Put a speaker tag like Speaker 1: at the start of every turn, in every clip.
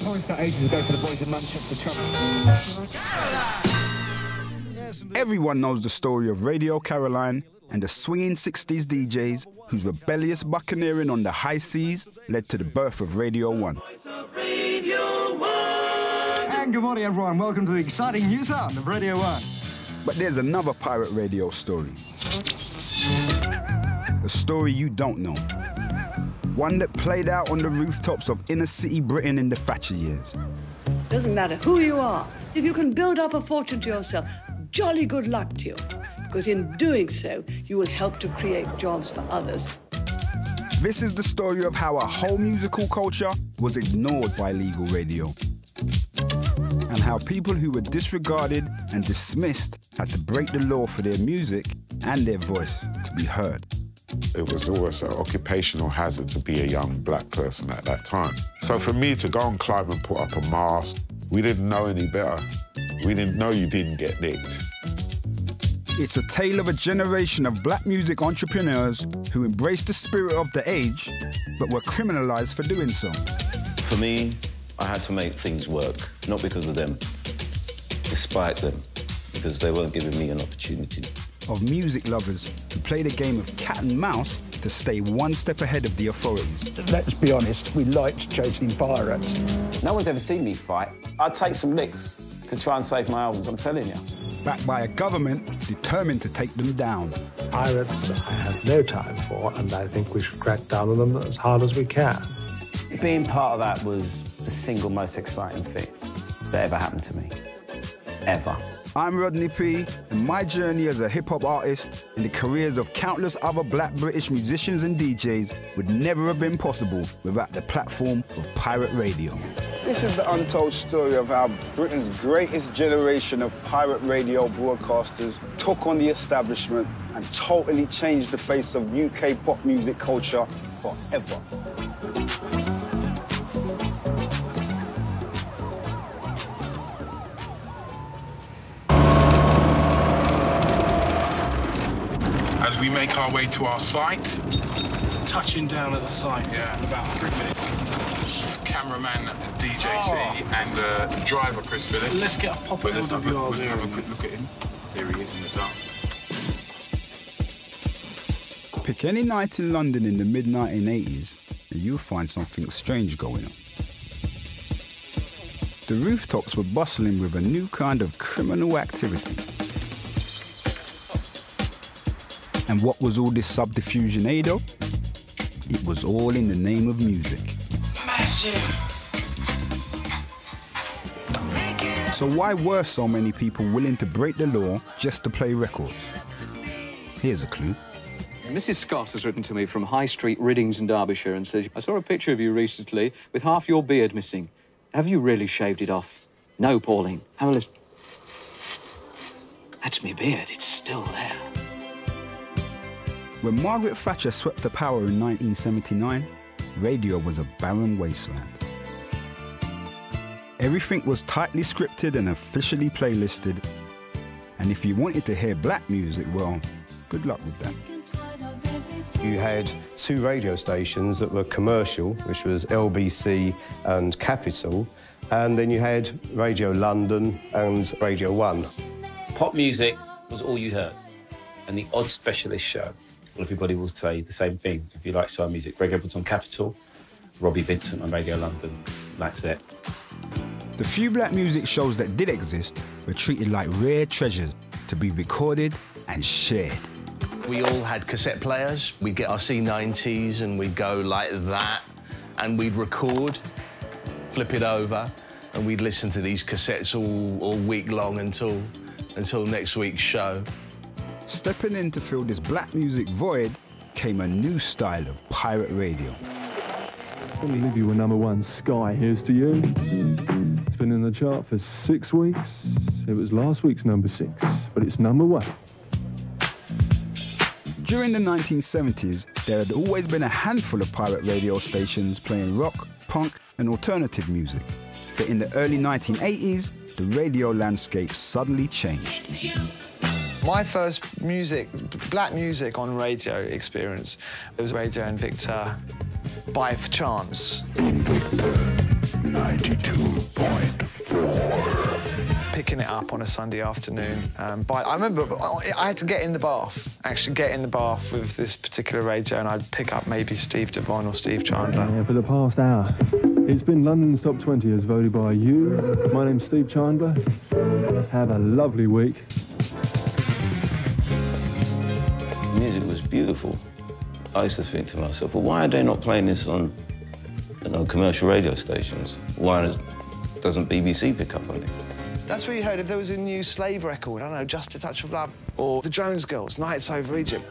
Speaker 1: promised that ages ago for the boys in Manchester Trouble.
Speaker 2: Everyone knows the story of Radio Caroline and the swinging 60s DJs whose rebellious buccaneering on the high seas led to the birth of Radio 1.
Speaker 3: And good morning, everyone. Welcome to the exciting new sound of Radio 1.
Speaker 2: But there's another pirate radio story. A story you don't know. One that played out on the rooftops of inner city Britain in the Thatcher years.
Speaker 4: Doesn't matter who you are. If you can build up a fortune to yourself, jolly good luck to you. Because in doing so, you will help to create jobs for others.
Speaker 2: This is the story of how a whole musical culture was ignored by legal radio. And how people who were disregarded and dismissed had to break the law for their music and their voice to be heard.
Speaker 5: It was always an occupational hazard to be a young black person at that time. So for me to go on Clive and put up a mask, we didn't know any better. We didn't know you didn't get nicked.
Speaker 2: It's a tale of a generation of black music entrepreneurs who embraced the spirit of the age, but were criminalized for doing so.
Speaker 6: For me, I had to make things work, not because of them, despite them, because they weren't giving me an opportunity.
Speaker 2: Of music lovers who played a game of cat and mouse to stay one step ahead of the authorities.
Speaker 7: Let's be honest, we liked chasing pirates.
Speaker 8: No one's ever seen me fight. I'd take some licks to try and save my albums, I'm telling you.
Speaker 2: Backed by a government determined to take them down.
Speaker 9: Pirates I have no time for, and I think we should crack down on them as hard as we can.
Speaker 8: Being part of that was the single most exciting thing that ever happened to me. Ever.
Speaker 2: I'm Rodney P, and my journey as a hip-hop artist and the careers of countless other black British musicians and DJs would never have been possible without the platform of pirate radio.
Speaker 10: This is the untold story of how Britain's greatest generation of pirate radio broadcasters took on the establishment and totally changed the face of UK pop music culture forever.
Speaker 11: As we make our way to our site.
Speaker 12: Touching down at the site,
Speaker 11: yeah,
Speaker 12: in about 3 minutes.
Speaker 11: Cameraman DJC and driver Chris Phillips.
Speaker 12: Let's get a pop of LWRs here.
Speaker 11: Have a quick look at him. There he is in the dark.
Speaker 2: Pick any night in London in the mid-1980s and you'll find something strange going on. The rooftops were bustling with a new kind of criminal activity. And what was all this subterfuge aid of? It was all in the name of music.
Speaker 12: Massive!
Speaker 2: So why were so many people willing to break the law just to play records? Here's a clue.
Speaker 13: Mrs. Scott has written to me from High Street, Riddings in Derbyshire and says, I saw a picture of you recently with half your beard missing. Have you really shaved it off? No, Pauline. Have a listen. That's me beard. It's still there.
Speaker 2: When Margaret Thatcher swept the power in 1979, radio was a barren wasteland. Everything was tightly scripted and officially playlisted. And if you wanted to hear black music, well, good luck with that.
Speaker 14: You had two radio stations that were commercial, which was LBC and Capital, and then you had Radio London and Radio 1.
Speaker 6: Pop music was all you heard, and the odd specialist show. Well, everybody will say the same thing. If you like soul music, Greg Edwards on Capital, Robbie Vincent on Radio London, that's it.
Speaker 2: The few black music shows that did exist were treated like rare treasures to be recorded and shared.
Speaker 15: We all had cassette players. We'd get our C90s and we'd go like that, and we'd record, flip it over, and we'd listen to these cassettes all week long until next week's show.
Speaker 2: Stepping in to fill this black music void came a new style of pirate radio.
Speaker 16: I can't believe you were #1 Sky. Here's to you. It's been in the chart for 6 weeks. It was last week's #6, but it's #1.
Speaker 2: During the 1970s, there had always been a handful of pirate radio stations playing rock, punk, and alternative music. But in the early 1980s, the radio landscape suddenly changed.
Speaker 17: My first black music on radio experience, it was Radio Invicta by chance. 92.4. Picking it up on a Sunday afternoon. I remember I had to get in the bath, actually get in the bath with this particular radio, and I'd pick up maybe Steve Devon or Steve Chandler.
Speaker 16: Yeah, for the past hour, it's been London's Top 20 as voted by you. My name's Steve Chandler. Have a lovely week.
Speaker 18: The music was beautiful. I used to think to myself, well, why are they not playing this on commercial radio stations? Why doesn't BBC pick up on it?
Speaker 17: That's where you heard if there was a new Slave record, I don't know, Just a Touch of Love, or the Jones Girls, Nights Over Egypt.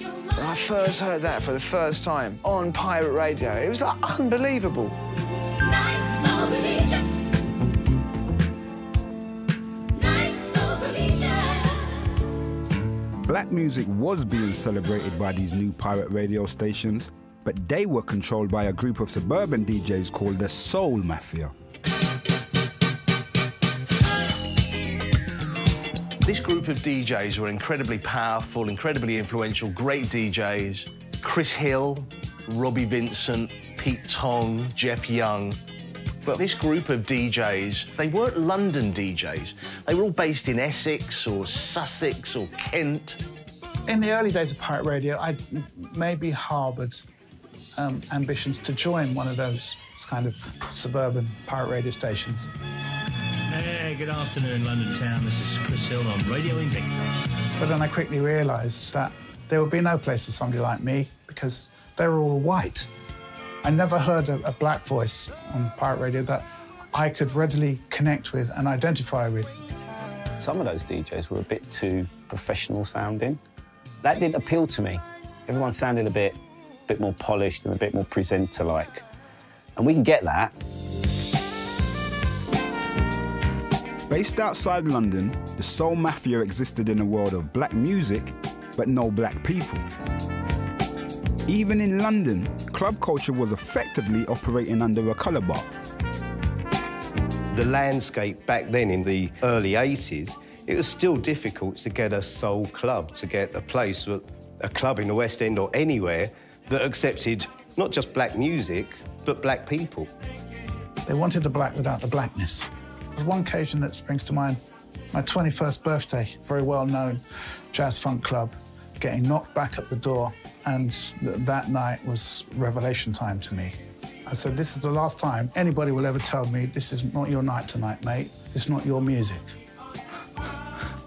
Speaker 17: When I first heard that for the first time on pirate radio, it was like unbelievable.
Speaker 19: Nights over Egypt. Nights over Egypt.
Speaker 2: Black music was being celebrated by these new pirate radio stations, but they were controlled by a group of suburban DJs called the Soul Mafia.
Speaker 15: This group of DJs were incredibly powerful, incredibly influential, great DJs. Chris Hill, Robbie Vincent, Pete Tong, Jeff Young. But this group of DJs, they weren't London DJs. They were all based in Essex or Sussex or Kent.
Speaker 20: In the early days of pirate radio, I maybe harboured ambitions to join one of those kind of suburban pirate radio stations.
Speaker 21: Hey, good afternoon, London town. This is Chris Hill on Radio Invicta.
Speaker 20: But then I quickly realised that there would be no place for somebody like me because they were all white. I never heard a black voice on pirate radio that I could readily connect with and identify with.
Speaker 8: Some of those DJs were a bit too professional sounding. That didn't appeal to me. Everyone sounded a bit more polished and a bit more presenter-like. And we can get that.
Speaker 2: Based outside London, the Soul Mafia existed in a world of black music, but no black people. Even in London, club culture was effectively operating under a colour bar.
Speaker 14: The landscape back then in the early 80s, it was still difficult to get a soul club, to get a place, a club in the West End or anywhere that accepted not just black music, but black people.
Speaker 20: They wanted the black without the blackness. There's one occasion that springs to mind, my 21st birthday, very well-known jazz funk club, getting knocked back at the door, and that night was revelation time to me. I said, this is the last time anybody will ever tell me, this is not your night tonight, mate. It's not your music.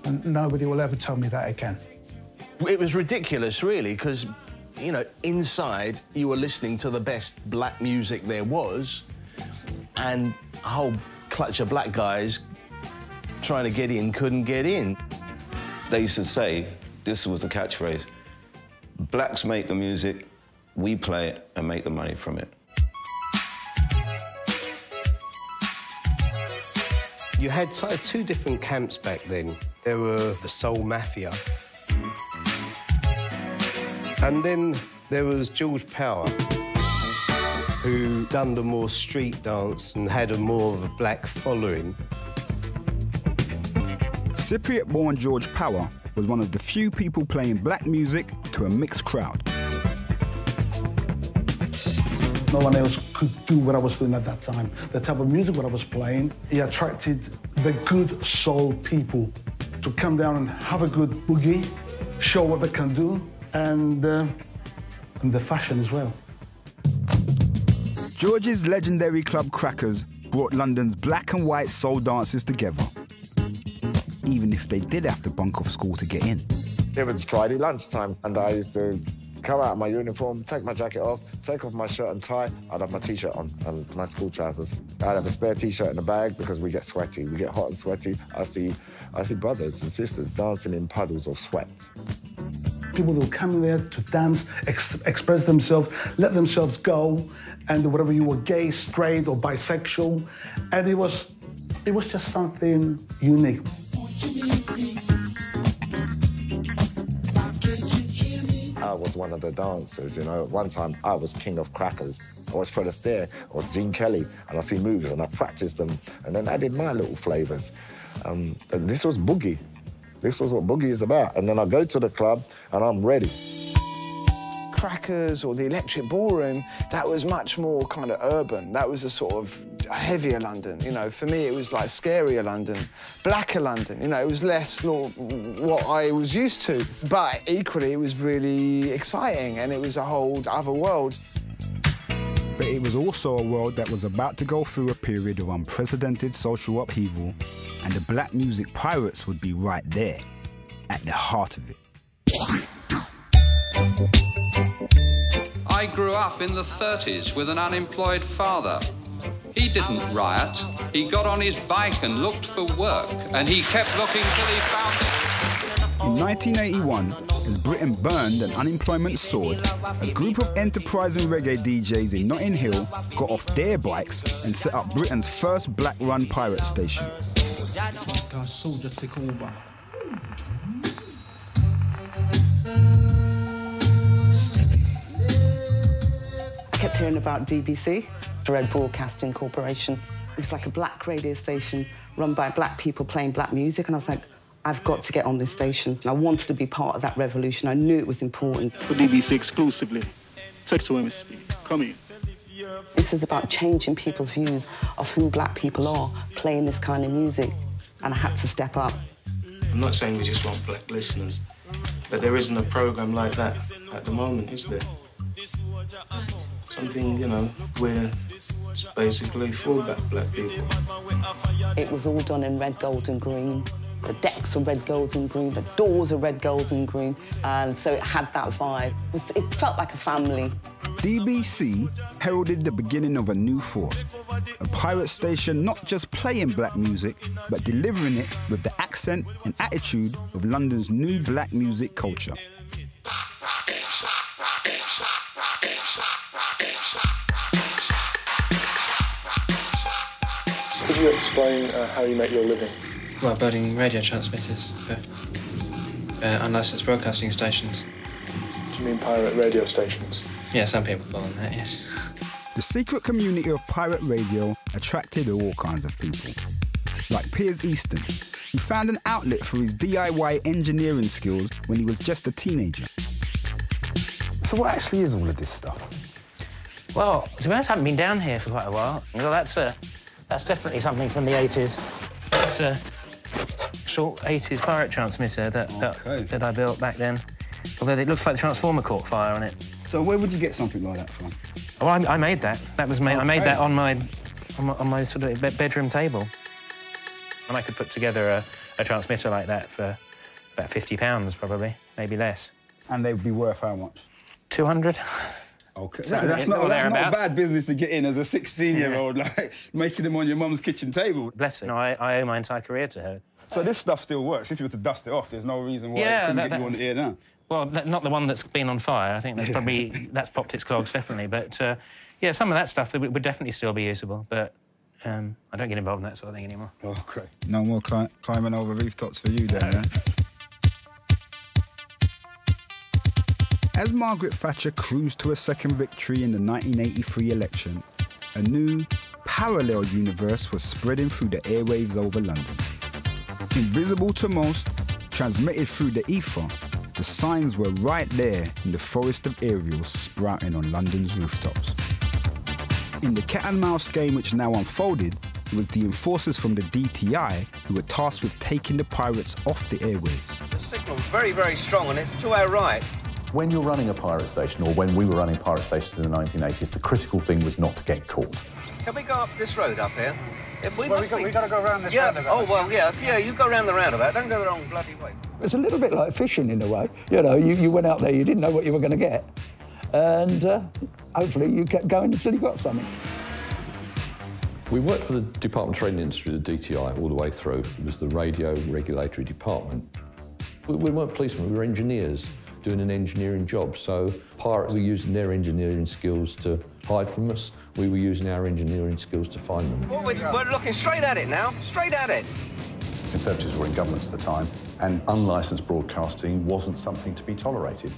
Speaker 20: And nobody will ever tell me that again.
Speaker 15: It was ridiculous, really, because, you know, inside you were listening to the best black music there was, and a whole clutch of black guys trying to get in couldn't get in.
Speaker 18: They used to say, this was the catchphrase, blacks make the music, we play it and make the money from it.
Speaker 14: You had sort of two different camps back then. There were the Soul Mafia, and then there was George Power, who done the more street dance and had a more of a black following.
Speaker 2: Cypriot-born George Power was one of the few people playing black music to a mixed crowd.
Speaker 22: No one else could do what I was doing at that time. The type of music what I was playing, it attracted the good soul people to come down and have a good boogie, show what they can do, and the fashion as well.
Speaker 2: George's legendary club Crackers brought London's black and white soul dancers together, even if they did have to bunk off school to get in.
Speaker 23: It was Friday lunchtime, and I used to come out of my uniform, take my jacket off, take off my shirt and tie. I'd have my T-shirt on and my school trousers. I'd have a spare T-shirt in the bag because we get sweaty. We get hot and sweaty. I see brothers and sisters dancing in puddles of sweat.
Speaker 22: People will come in there to dance, express themselves, let themselves go, and whatever you were gay, straight, or bisexual, and it was just something unique.
Speaker 23: I was one of the dancers, you know. At one time, I was king of crackers. I was Fred Astaire, or Gene Kelly, and I see moves, and I practiced them, and then added my little flavours. And this was boogie. This was what boogie is about. And then I go to the club, and I'm ready.
Speaker 17: Crackers or the Electric Ballroom, that was much more kind of urban. That was a sort of heavier London, you know. For me, it was like scarier London, blacker London, you know. It was less what I was used to. But equally, it was really exciting, and it was a whole other world.
Speaker 2: But it was also a world that was about to go through a period of unprecedented social upheaval, and the black music pirates would be right there, at the heart of it.
Speaker 1: I grew up in the 30s with an unemployed father. He didn't riot. He got on his bike and looked for work, and he kept looking till he found it.
Speaker 2: In 1981, as Britain burned and unemployment soared, a group of enterprising reggae DJs in Notting Hill got off their bikes and set up Britain's first black-run pirate station.
Speaker 3: This guy's soldier took over.
Speaker 4: I kept hearing about DBC, Red Broadcasting Corporation. It was like a black radio station run by black people playing black music, and I was like, I've got to get on this station. I wanted to be part of that revolution. I knew it was important.
Speaker 3: For DBC exclusively. Text to MSP. Come here.
Speaker 4: This is about changing people's views of who black people are playing this kind of music, and I had to step up.
Speaker 3: I'm not saying we just want black listeners, but there isn't a program like that at the moment, is there? Something, you know, where it's basically for black people.
Speaker 4: It was all done in red, gold and green. The decks were red, gold and green, the doors are red, gold and green, and so it had that vibe. It felt like a family.
Speaker 2: DBC heralded the beginning of a new force, a pirate station not just playing black music, but delivering it with the accent and attitude of London's new black music culture.
Speaker 24: Could you explain how you make your living?
Speaker 25: Well, building radio transmitters for unlicensed broadcasting stations.
Speaker 24: Do you mean pirate radio stations?
Speaker 25: Yeah, some people call them that, yes.
Speaker 2: The secret community of pirate radio attracted all kinds of people. Like Piers Easton, who found an outlet for his DIY engineering skills when he was just a teenager.
Speaker 26: So what actually is all of this stuff?
Speaker 27: Well, to be honest, I haven't been down here for quite a while. Well, that's definitely something from the 80s. It's a short 80s pirate transmitter that I built back then. Although it looks like the transformer caught fire on it.
Speaker 2: So where would you get something like that from?
Speaker 27: Oh, I made that. That was made. I made that on my sort of bedroom table. And I could put together a transmitter like that for about £50 probably, maybe less.
Speaker 2: And they'd be worth how much?
Speaker 27: 200.
Speaker 2: Okay, that's not a bad business to get in as a 16-year-old, like making them on your mum's kitchen table.
Speaker 27: Bless her. No, I owe my entire career to her.
Speaker 2: So this stuff still works. If you were to dust it off, there's no reason why it couldn't get you on the air now.
Speaker 27: Well, not the one that's been on fire. I think that's probably that's popped its clogs definitely. But yeah, some of that stuff would definitely still be usable. But I don't get involved in that sort of thing anymore.
Speaker 2: Okay. No more climbing over rooftops for you then, yeah? As Margaret Thatcher cruised to a second victory in the 1983 election, a new, parallel universe was spreading through the airwaves over London. Invisible to most, transmitted through the ether, the signs were right there in the forest of aerials sprouting on London's rooftops. In the cat and mouse game which now unfolded, it was the enforcers from the DTI who were tasked with taking the pirates off the airwaves.
Speaker 28: The signal's very, very strong and it's to our right.
Speaker 29: When you're running a pirate station, or when we were running pirate stations in the 1980s, the critical thing was not to get caught.
Speaker 28: Can we go up this road up here?
Speaker 30: We've got to go around this roundabout.
Speaker 28: Oh, well, yeah, you go round the roundabout. Don't go the wrong bloody way.
Speaker 7: It's a little bit like fishing in a way. You know, you went out there, you didn't know what you were going to get. And hopefully you kept going until you got something.
Speaker 31: We worked for the Department of Trade and Industry, the DTI, all the way through. It was the radio regulatory department. We weren't policemen, we were engineers doing an engineering job. So pirates were using their engineering skills to hide from us. We were using our engineering skills to find them.
Speaker 28: Well, we're looking straight at it now, straight at it.
Speaker 29: Conservatives were in government at the time, and unlicensed broadcasting wasn't something to be tolerated.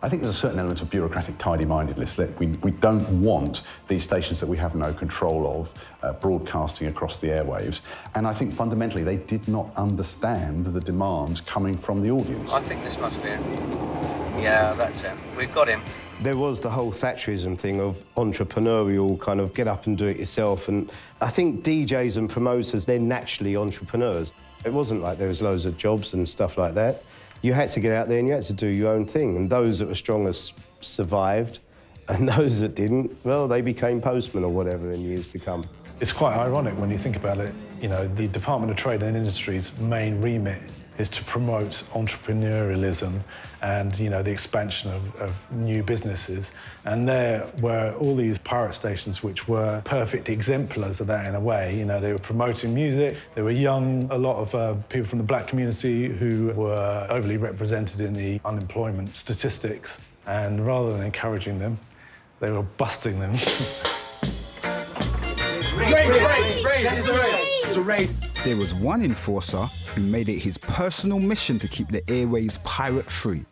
Speaker 29: I think there's a certain element of bureaucratic tidy-mindedness. We don't want these stations that we have no control of broadcasting across the airwaves. And I think fundamentally they did not understand the demand coming from the audience.
Speaker 28: I think this must be it. Yeah, that's it. We've got him.
Speaker 14: There was the whole Thatcherism thing of entrepreneurial, kind of get up and do it yourself. And I think DJs and promoters, they're naturally entrepreneurs. It wasn't like there was loads of jobs and stuff like that. You had to get out there and you had to do your own thing. And those that were strongest survived, and those that didn't, well, they became postmen or whatever in years to come.
Speaker 30: It's quite ironic when you think about it. You know, the Department of Trade and Industry's main remit is to promote entrepreneurialism and, you know, the expansion of new businesses. And there were all these pirate stations which were perfect exemplars of that in a way. You know, they were promoting music, they were young, a lot of people from the black community who were overly represented in the unemployment statistics. And rather than encouraging them, they were busting them.
Speaker 2: There was one enforcer who made it his personal mission to keep the airways pirate-free.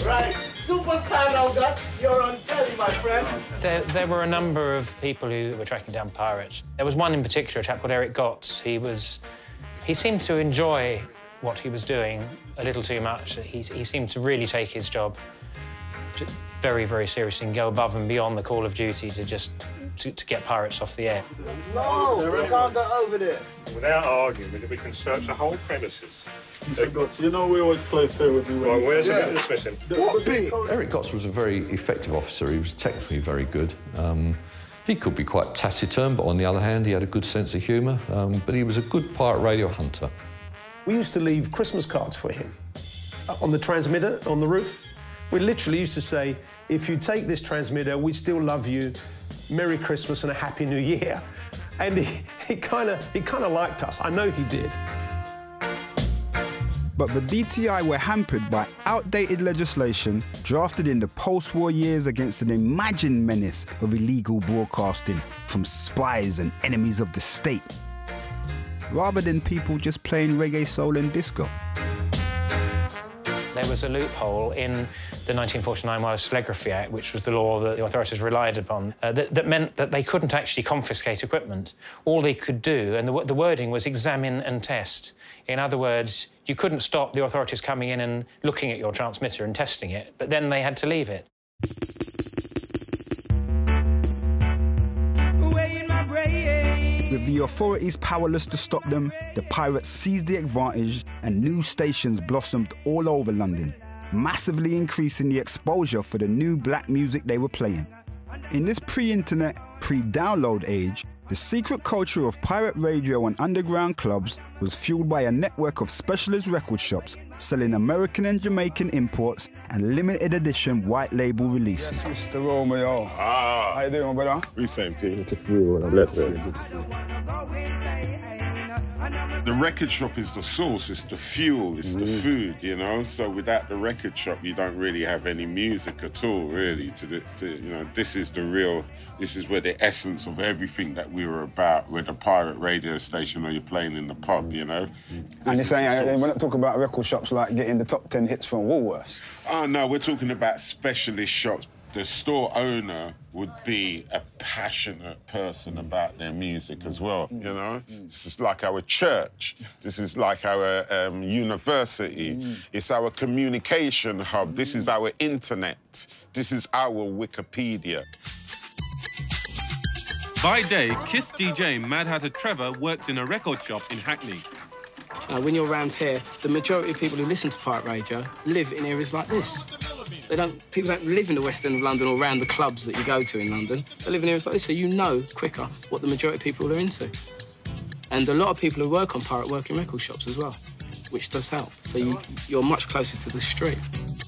Speaker 5: Right, superstar now that you're on telly, my friend.
Speaker 27: There were a number of people who were tracking down pirates. There was one in particular, a chap called Eric Gotts. He seemed to enjoy what he was doing a little too much. He seemed to really take his job very, very seriously and go above and beyond the call of duty to just to get pirates off the air.
Speaker 5: No, we can't go over there.
Speaker 6: Without arguing, we can search the whole premises.
Speaker 24: You know we always play fair with you.
Speaker 6: Well, where's the bit that's missing?
Speaker 31: Eric Gotts was a very effective officer. He was technically very good. He could be quite taciturn, but on the other hand, he had a good sense of humour. But he was a good pirate radio hunter.
Speaker 8: We used to leave Christmas cards for him on the transmitter, on the roof. We literally used to say, if you take this transmitter, we still love you. Merry Christmas and a Happy New Year. And he kind of liked us. I know he did.
Speaker 2: But the DTI were hampered by outdated legislation drafted in the post-war years against an imagined menace of illegal broadcasting from spies and enemies of the state, rather than people just playing reggae, soul and disco.
Speaker 27: There was a loophole in the 1949 Wireless Telegraphy Act, which was the law that the authorities relied upon, that meant that they couldn't actually confiscate equipment. All they could do, and the wording was examine and test. In other words, you couldn't stop the authorities coming in and looking at your transmitter and testing it, but then they had to leave it.
Speaker 2: With the authorities powerless to stop them, the pirates seized the advantage and new stations blossomed all over London, massively increasing the exposure for the new black music they were playing. In this pre-internet, pre-download age, the secret culture of pirate radio and underground clubs was fueled by a network of specialist record shops selling American and Jamaican imports and limited edition white label releases.
Speaker 9: Yes, Mr. Romeo.
Speaker 23: Ah.
Speaker 9: How you doing, brother?
Speaker 23: We same people. Good to see you. Bless you. Good to see you.
Speaker 10: The record shop is the source, it's the fuel, it's the food, you know? So without the record shop, you don't really have any music at all, really. You know, this is where the essence of everything that we were about, with the pirate radio station or you're playing in the pub, you know?
Speaker 9: And you're saying, we're not talking about record shops like getting the top 10 hits from Woolworths.
Speaker 10: Oh, no, we're talking about specialist shops. The store owner would be a passionate person about their music as well, you know? This is like our church. This is like our university. It's our communication hub. This is our internet. This is our Wikipedia.
Speaker 11: By day, Kiss DJ Mad Hatter Trevor works in a record shop in Hackney.
Speaker 12: When you're around here, the majority of people who listen to pirate radio live in areas like this. People don't live in the West End of London or around the clubs that you go to in London. They live in areas like this, so you know quicker what the majority of people are into. And a lot of people who work on pirate work in record shops as well, which does help. So you're much closer to the street.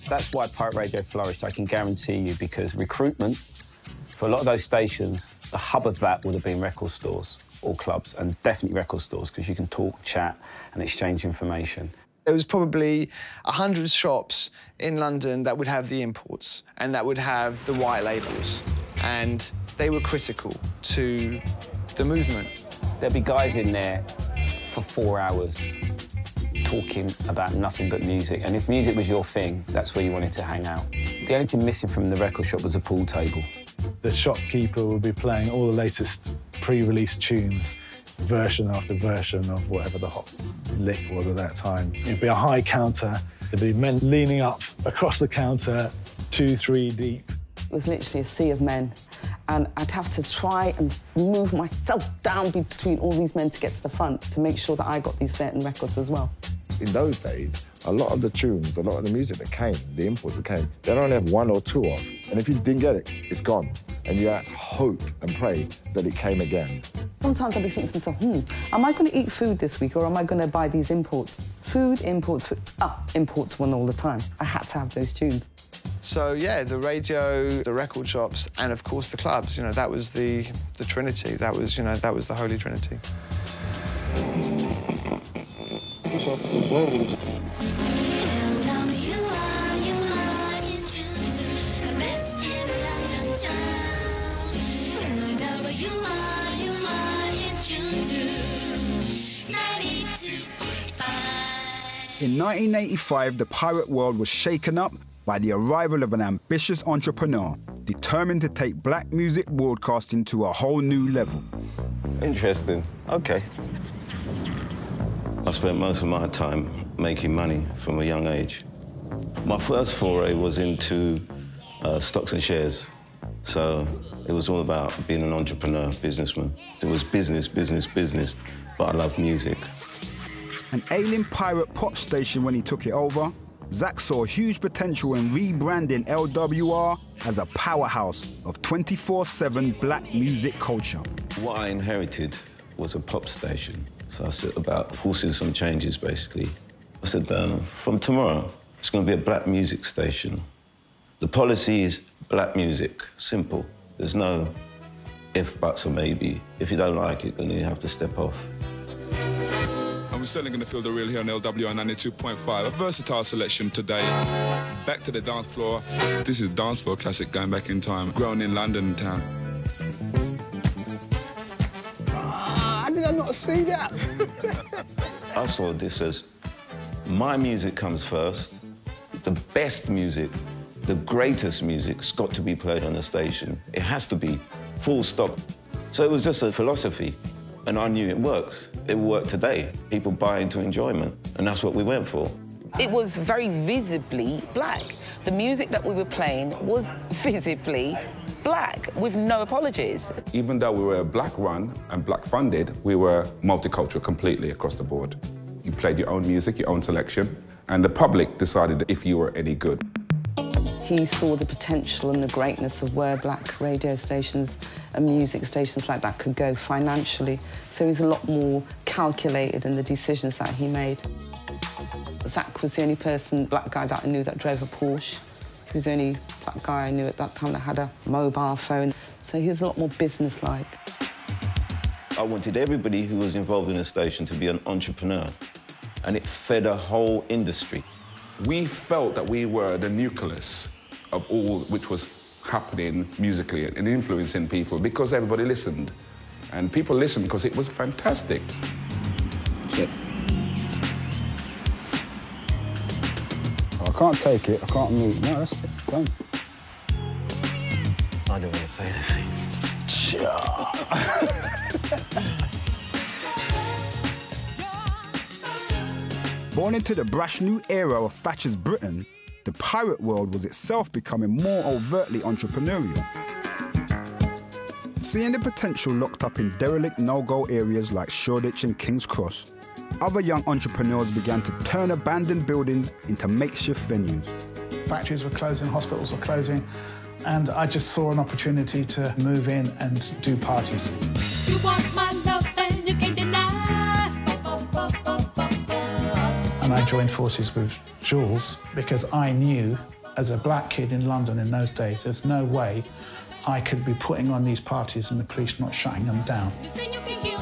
Speaker 13: That's why pirate radio flourished, I can guarantee you, because recruitment, for a lot of those stations, the hub of that would have been record stores or clubs, and definitely record stores, because you can talk, chat, and exchange information.
Speaker 17: There was probably 100 shops in London that would have the imports and that would have the white labels, and they were critical to the movement.
Speaker 13: There'd be guys in there for 4 hours talking about nothing but music, and if music was your thing, that's where you wanted to hang out. The only thing missing from the record shop was a pool table.
Speaker 30: The shopkeeper would be playing all the latest pre-release tunes, version after version of whatever the hot lick was at that time. It'd be a high counter, there'd be men leaning up across the counter, 2, 3 deep.
Speaker 1: It was literally a sea of men. And I'd have to try and move myself down between all these men to get to the front to make sure that I got these certain records as well.
Speaker 23: In those days, a lot of the tunes, a lot of the music that came, the imports that came, they'd only have one or two of. And if you didn't get it, it's gone. And you had to hope and pray that it came again.
Speaker 1: Sometimes I'll be thinking to myself, am I going to eat food this week or am I going to buy these imports? Food, imports, food. Imports won all the time. I had to have those tunes.
Speaker 17: So, yeah, the radio, the record shops, and, of course, the clubs, you know, that was the Trinity. That was, you know, that was the Holy Trinity.
Speaker 2: In 1985, the pirate world was shaken up by the arrival of an ambitious entrepreneur determined to take black music broadcasting to a whole new level.
Speaker 3: Interesting. OK. I spent most of my time making money from a young age. My first foray was into stocks and shares. So it was all about being an entrepreneur, businessman. It was business, business, business, but I loved music.
Speaker 2: An ailing pirate pop station when he took it over, Zach saw huge potential in rebranding LWR as a powerhouse of 24/7 black music culture.
Speaker 3: What I inherited was a pop station. So I set about forcing some changes, basically. I said, from tomorrow, it's going to be a black music station. The policy is black music, simple. There's no if, buts, or maybe. If you don't like it, then you have to step off.
Speaker 4: And we're certainly going to feel the real here on LWR 92.5. A versatile selection today. Back to the dance floor. This is dance floor classic going back in time, grown in London town.
Speaker 17: How did I not see that?
Speaker 3: I saw this as my music comes first. The best music, the greatest music's got to be played on the station. It has to be, full stop. So it was just a philosophy, and I knew it works. It will work today. People buy into enjoyment, and that's what we went for.
Speaker 15: It was very visibly black. The music that we were playing was visibly black, with no apologies.
Speaker 16: Even though we were black-run and black-funded, we were multicultural completely across the board. You played your own music, your own selection, and the public decided if you were any good.
Speaker 1: He saw the potential and the greatness of where black radio stations and music stations like that could go financially. So he's a lot more calculated in the decisions that he made. Zach was the only black guy that I knew that drove a Porsche. He was the only black guy I knew at that time that had a mobile phone. So he was a lot more businesslike.
Speaker 3: I wanted everybody who was involved in the station to be an entrepreneur, and it fed a whole industry.
Speaker 16: We felt that we were the nucleus of all which was happening musically and influencing people because everybody listened. And people listened because it was fantastic.
Speaker 9: Shit. I can't take it, I can't move. No, that's it, done.
Speaker 3: I don't want to say anything.
Speaker 2: Born into the brash new era of Thatcher's Britain, the pirate world was itself becoming more overtly entrepreneurial. Seeing the potential locked up in derelict no-go areas like Shoreditch and King's Cross, other young entrepreneurs began to turn abandoned buildings into makeshift venues.
Speaker 18: Factories were closing, hospitals were closing, and I just saw an opportunity to move in and do parties.
Speaker 19: You want my love and you can't deny.
Speaker 18: And I joined forces with Jules because I knew, as a black kid in London in those days, there's no way I could be putting on these parties and the police not shutting them down.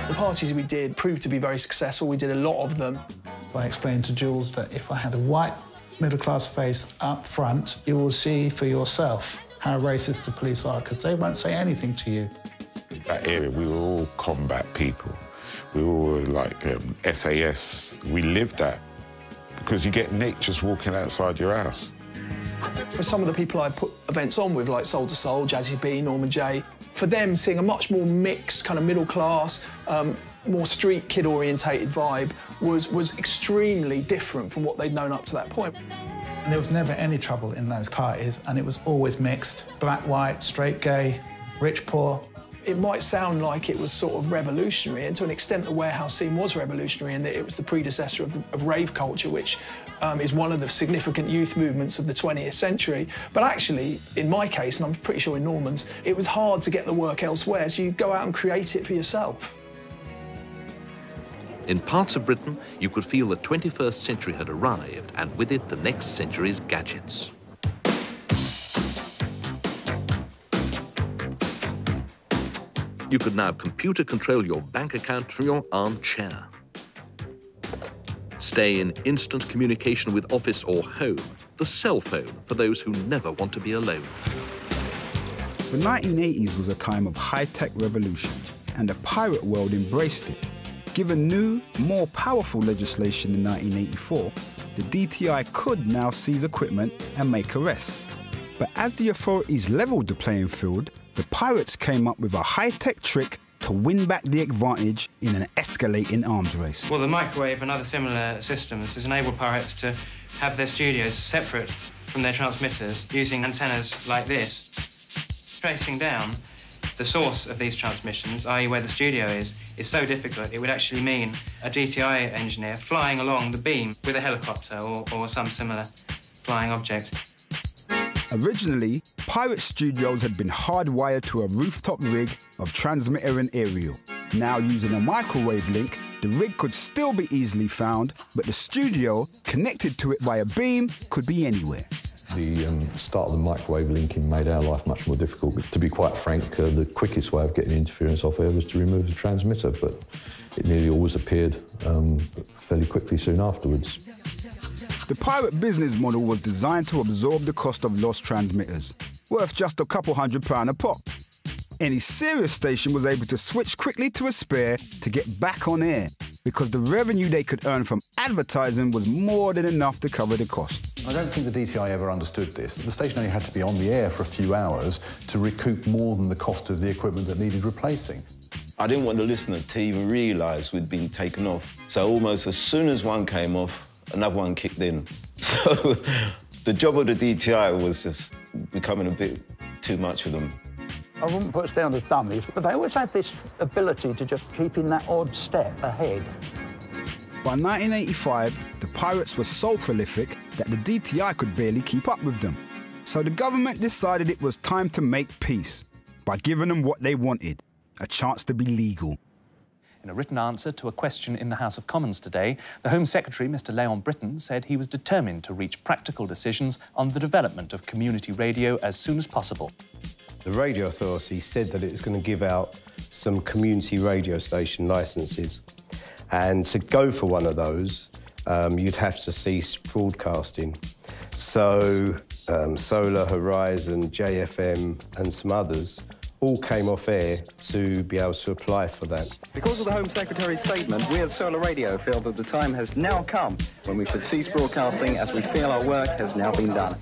Speaker 20: The parties we did proved to be very successful. We did a lot of them.
Speaker 18: I explained to Jules that if I had a white middle-class face up front, you will see for yourself how racist the police are, because they won't say anything to you.
Speaker 10: That area, we were all combat people. We were all like SAS. We lived that. Because you get Nick just walking outside your house.
Speaker 20: For some of the people I put events on with, like Soul to Soul, Jazzy B, Norman J, for them, seeing a much more mixed, kind of middle class, more street kid-orientated vibe was extremely different from what they'd known up to that point.
Speaker 18: And there was never any trouble in those parties, and it was always mixed. Black, white, straight, gay, rich, poor.
Speaker 20: It might sound like it was sort of revolutionary, and to an extent the warehouse scene was revolutionary in that it was the predecessor of rave culture, which is one of the significant youth movements of the 20th century. But actually, in my case, and I'm pretty sure in Norman's, it was hard to get the work elsewhere, so you go out and create it for yourself.
Speaker 5: In parts of Britain, you could feel the 21st century had arrived, and with it, the next century's gadgets. You could now computer control your bank account from your armchair. Stay in instant communication with office or home. The cell phone for those who never want to be alone.
Speaker 2: The 1980s was a time of high-tech revolution, and the pirate world embraced it. Given new, more powerful legislation in 1984, the DTI could now seize equipment and make arrests. But as the authorities leveled the playing field, the pirates came up with a high-tech trick to win back the advantage in an escalating arms race.
Speaker 27: Well, the microwave and other similar systems has enabled pirates to have their studios separate from their transmitters using antennas like this. Tracing down the source of these transmissions, i.e. where the studio is so difficult it would actually mean a DTI engineer flying along the beam with a helicopter or some similar flying object.
Speaker 2: Originally, pirate studios had been hardwired to a rooftop rig of transmitter and aerial. Now, using a microwave link, the rig could still be easily found, but the studio, connected to it by a beam, could be anywhere.
Speaker 31: The start of the microwave linking made our life much more difficult. But to be quite frank, the quickest way of getting interference off air was to remove the transmitter, but it nearly always appeared fairly quickly soon afterwards.
Speaker 2: The pirate business model was designed to absorb the cost of lost transmitters, worth just a couple £100 a pop. Any serious station was able to switch quickly to a spare to get back on air, because the revenue they could earn from advertising was more than enough to cover the cost.
Speaker 6: I don't think the DTI ever understood this. The station only had to be on the air for a few hours to recoup more than the cost of the equipment that needed replacing.
Speaker 3: I didn't want the listener to even realise we'd been taken off. So almost as soon as one came off, another one kicked in. So the job of the DTI was just becoming a bit too much for them.
Speaker 7: I wouldn't put us down as dummies, but they always had this ability to just keep in that odd step ahead.
Speaker 2: By 1985, the pirates were so prolific that the DTI could barely keep up with them. So the government decided it was time to make peace by giving them what they wanted, a chance to be legal.
Speaker 14: In a written answer to a question in the House of Commons today, the Home Secretary, Mr Leon Britton, said he was determined to reach practical decisions on the development of community radio as soon as possible.
Speaker 21: The Radio Authority said that it was going to give out some community radio station licences. And to go for one of those, you'd have to cease broadcasting. So Solar, Horizon, JFM and some others all came off air to be able to apply for that.
Speaker 22: Because of the Home Secretary's statement, we at Solar Radio feel that the time has now come when we should cease broadcasting, as we feel our work has now been done.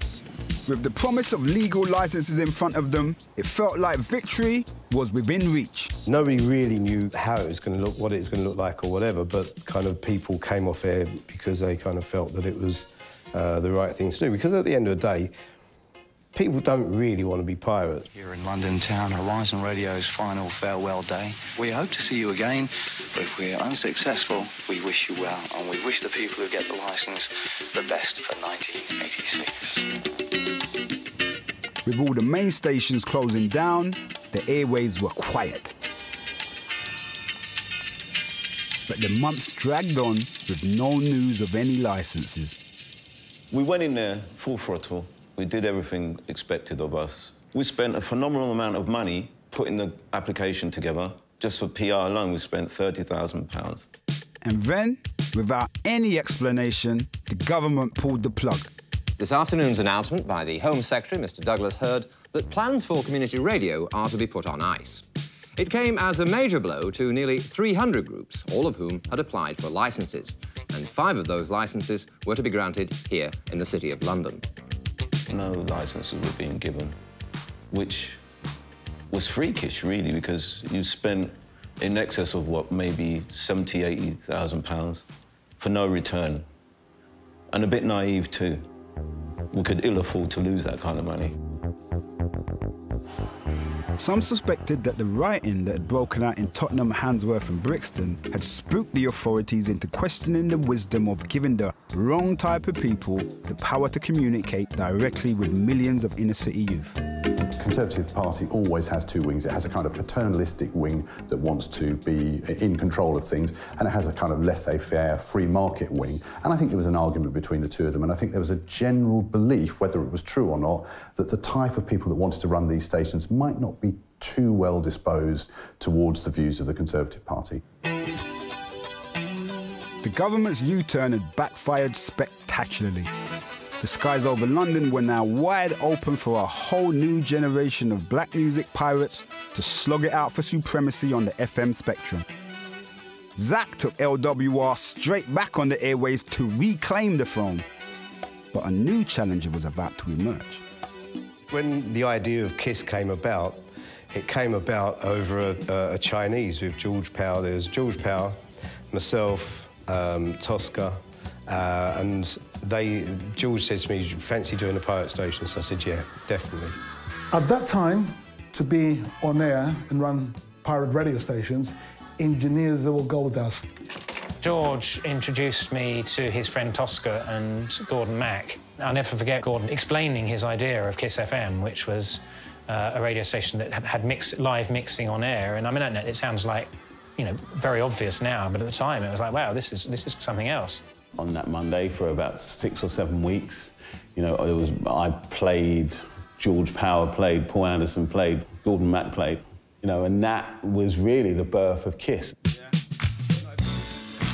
Speaker 2: With the promise of legal licenses in front of them, it felt like victory was within reach.
Speaker 21: Nobody really knew how it was going to look, what it was going to look like or whatever, but kind of people came off air because they kind of felt that it was the right thing to do. Because at the end of the day, people don't really want to be pirates.
Speaker 12: Here in London town, Horizon Radio's final farewell day. We hope to see you again, but if we're unsuccessful, we wish you well, and we wish the people who get the licence the best for 1986.
Speaker 2: With all the main stations closing down, the airwaves were quiet. But the months dragged on with no news of any licenses.
Speaker 3: We went in there full throttle. We did everything expected of us. We spent a phenomenal amount of money putting the application together. Just for PR alone, we spent £30,000.
Speaker 2: And then, without any explanation, the government pulled the plug.
Speaker 24: This afternoon's announcement by the Home Secretary, Mr Douglas Hurd, that plans for community radio are to be put on ice. It came as a major blow to nearly 300 groups, all of whom had applied for licences, and 5 of those licences were to be granted here in the City of London.
Speaker 3: No licences were being given, which was freakish, really, because you spent in excess of, what, maybe £70,000, £80,000 for no return. And a bit naive, too. We could ill afford to lose that kind of money.
Speaker 2: Some suspected that the rioting that had broken out in Tottenham, Handsworth and Brixton had spooked the authorities into questioning the wisdom of giving the wrong type of people the power to communicate directly with millions of inner-city youth.
Speaker 6: The Conservative Party always has two wings. It has a kind of paternalistic wing that wants to be in control of things, and it has a kind of laissez-faire, free market wing. And I think there was an argument between the two of them, and I think there was a general belief, whether it was true or not, that the type of people that wanted to run these stations might not be too well disposed towards the views of the Conservative Party.
Speaker 2: The government's U-turn had backfired spectacularly. The skies over London were now wide open for a whole new generation of black music pirates to slog it out for supremacy on the FM spectrum. Zach took LWR straight back on the airwaves to reclaim the throne. But a new challenger was about to emerge.
Speaker 21: When the idea of KISS came about, it came about over a Chinese with George Powell. There was George Powell, myself, Tosca, and George said to me, fancy doing a pirate station? So I said, yeah, definitely.
Speaker 18: At that time, to be on air and run pirate radio stations, engineers were gold dust.
Speaker 27: George introduced me to his friend Tosca and Gordon Mack. I'll never forget Gordon explaining his idea of KISS FM, which was a radio station that had live mixing on air. And I mean, it sounds like, you know, very obvious now, but at the time it was like, wow, this is something else.
Speaker 3: On that Monday for about 6 or 7 weeks, you know, I played, George Power played, Paul Anderson played, Gordon Mack played, you know, and that was really the birth of KISS.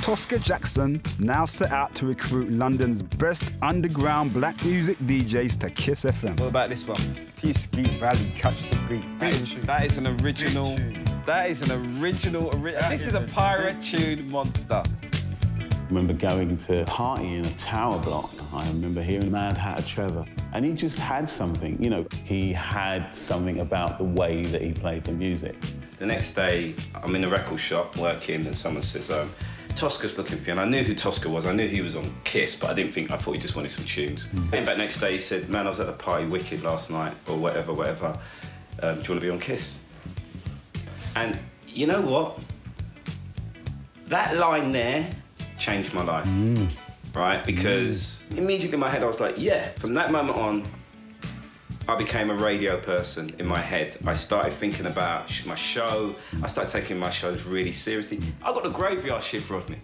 Speaker 2: Tosca Jackson now set out to recruit London's best underground black music DJs to KISS FM.
Speaker 4: What about this one? Peace Street Valley, Catch the Beat. That is an original. That is an original. This is a pirate tune monster.
Speaker 3: I remember going to a party in a tower block. I remember hearing Mad Hatter Trevor. And he just had something, you know, he had something about the way that he played the music.
Speaker 8: The next day, I'm in a record shop working and someone says, Tosca's looking for you. And I knew who Tosca was. I knew he was on KISS, but I thought he just wanted some tunes. Came back next day, he said, man, I was at the party Wicked last night, or whatever. Do you want to be on KISS? And you know what? That line there changed my life, right? Because immediately in my head, I was like, yeah, from that moment on, I became a radio person in my head. I started thinking about my show. I started taking my shows really seriously. I got the graveyard shift, Rodney.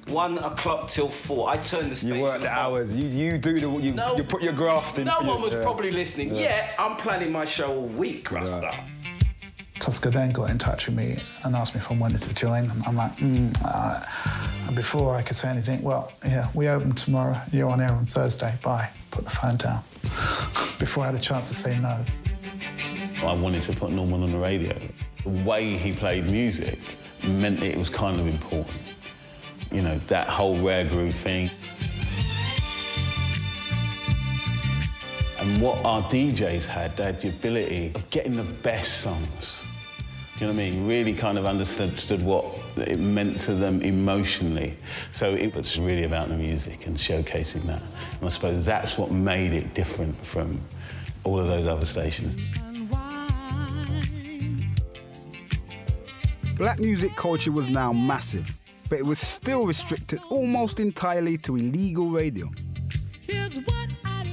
Speaker 8: 1 o'clock till 4. I turned the station.
Speaker 4: You work the hours. You do the. You put your graft in.
Speaker 8: No one was probably listening. Yeah, I'm planning my show a week, Rasta.
Speaker 18: Tosca then got in touch with me and asked me if I wanted to join. I'm like, and before I could say anything, well, yeah, we open tomorrow. You're on air on Thursday. Bye. Put the phone down. Before I had a chance to say no.
Speaker 3: I wanted to put Norman on the radio. The way he played music meant it was kind of important. You know, that whole rare groove thing. And what our DJs had, they had the ability of getting the best songs. You know what I mean? Really kind of understood what it meant to them emotionally. So it was really about the music and showcasing that. And I suppose that's what made it different from all of those other stations.
Speaker 2: Black music culture was now massive, but it was still restricted almost entirely to illegal radio.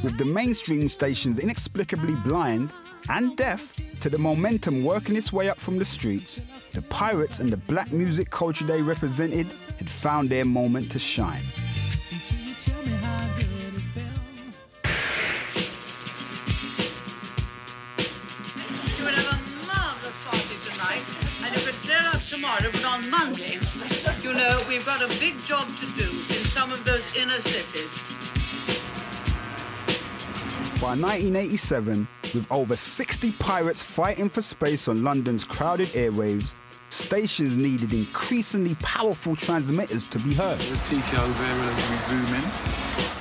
Speaker 2: With the mainstream stations inexplicably blind and deaf to the momentum working its way up from the streets, the pirates and the black music culture they represented had found their moment to shine.
Speaker 11: You will have a marvellous party tonight, and you could clear up tomorrow, but on Monday, you know, we've got a big job to do in some of those inner cities.
Speaker 2: By 1987, with over 60 pirates fighting for space on London's crowded airwaves, stations needed increasingly powerful transmitters to be heard.
Speaker 13: The teacher over here as we zoom in.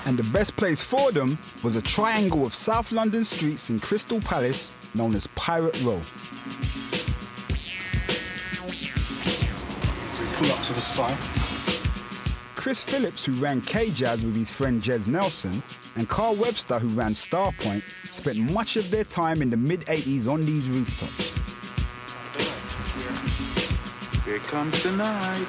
Speaker 2: And the best place for them was a triangle of South London streets in Crystal Palace known as Pirate Row.
Speaker 13: So we pull up to the side.
Speaker 2: Chris Phillips, who ran K-Jazz with his friend Jez Nelson, And Carl Webster, who ran Starpoint, spent much of their time in the mid-80s on these rooftops.
Speaker 13: Here comes the night.